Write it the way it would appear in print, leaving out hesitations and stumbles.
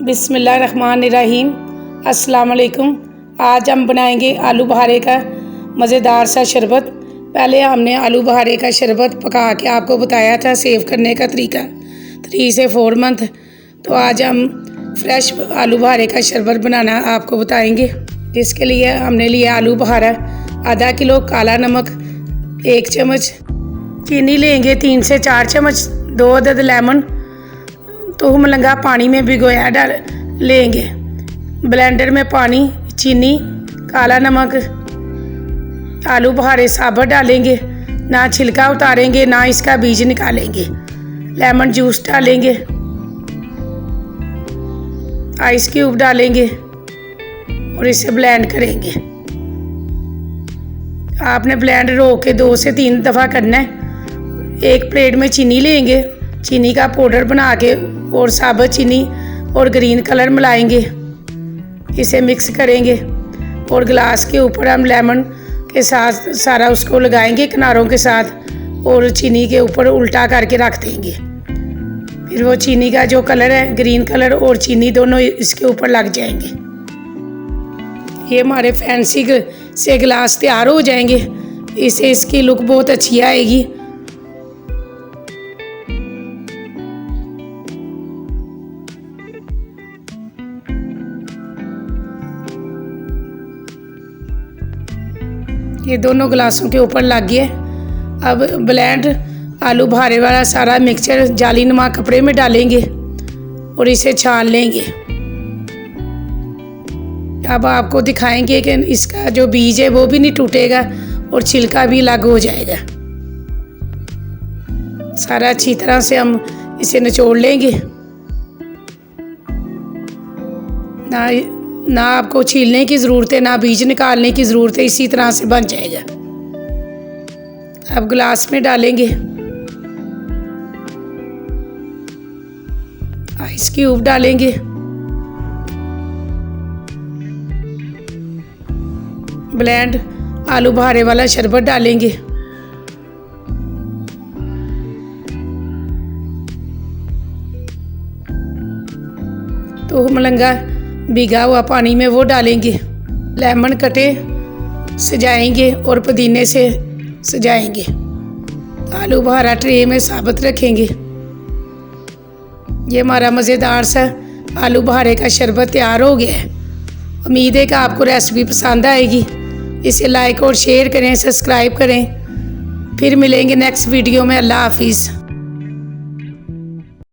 बिस्मिल्लाहिर्रहमानिर्रहीम। अस्सलाम वालेकुम। आज हम बनाएंगे आलू बहारे का मज़ेदार सा शरबत। पहले हमने आलू बहारे का शरबत पका के आपको बताया था सेव करने का तरीका 3 से 4 मंथ। तो आज हम फ्रेश आलू बहारे का शरबत बनाना आपको बताएंगे। जिसके लिए हमने लिया आलू बहारा आधा किलो, काला नमक 1 चम्मच, चीनी लेंगे 3 से 4 चम्मच, 2 अदद लेमन तो मलंगा पानी में भिगोया डाल लेंगे। ब्लेंडर में पानी, चीनी, काला नमक, आलू बहारे साबुत डालेंगे, ना छिलका उतारेंगे ना इसका बीज निकालेंगे। लेमन जूस डालेंगे, आइस क्यूब डालेंगे और इसे ब्लेंड करेंगे। आपने ब्लेंड रोक के 2 से 3 दफ़ा करना है। एक प्लेट में चीनी लेंगे, चीनी का पाउडर बना के और साबुत चीनी और ग्रीन कलर मिलाएंगे। इसे मिक्स करेंगे और गिलास के ऊपर हम लेमन के साथ सारा उसको लगाएंगे किनारों के साथ और चीनी के ऊपर उल्टा करके रख देंगे। फिर वो चीनी का जो कलर है, ग्रीन कलर और चीनी दोनों इसके ऊपर लग जाएंगे। ये हमारे फैंसी से गिलास तैयार हो जाएंगे। इससे इसकी लुक बहुत अच्छी आएगी। ये दोनों गिलासों के ऊपर लग गया। अब ब्लेंड आलू बहारे वाला सारा मिक्सचर जालीनुमा कपड़े में डालेंगे और इसे छान लेंगे। अब आपको दिखाएंगे कि इसका जो बीज है वो भी नहीं टूटेगा और छिलका भी अलग हो जाएगा। सारा अच्छी तरह से हम इसे निचोड़ लेंगे। ना आपको छीलने की ज़रूरत है ना बीज निकालने की ज़रूरत है, इसी तरह से बन जाएगा। अब गिलास में डालेंगे, आइस क्यूब डालेंगे, ब्लेंड आलू बहारे वाला शरबत डालेंगे, तो मलंगा भिगा हुआ पानी में वो डालेंगे। लेमन कटे सजाएंगे और पुदीने से सजाएंगे। आलू बहारा ट्रे में साबुत रखेंगे। ये हमारा मज़ेदार सा आलू बहारे का शरबत तैयार हो गया है। उम्मीद है कि आपको रेसिपी पसंद आएगी। इसे लाइक और शेयर करें, सब्सक्राइब करें। फिर मिलेंगे नेक्स्ट वीडियो में। अल्लाह हाफिज़।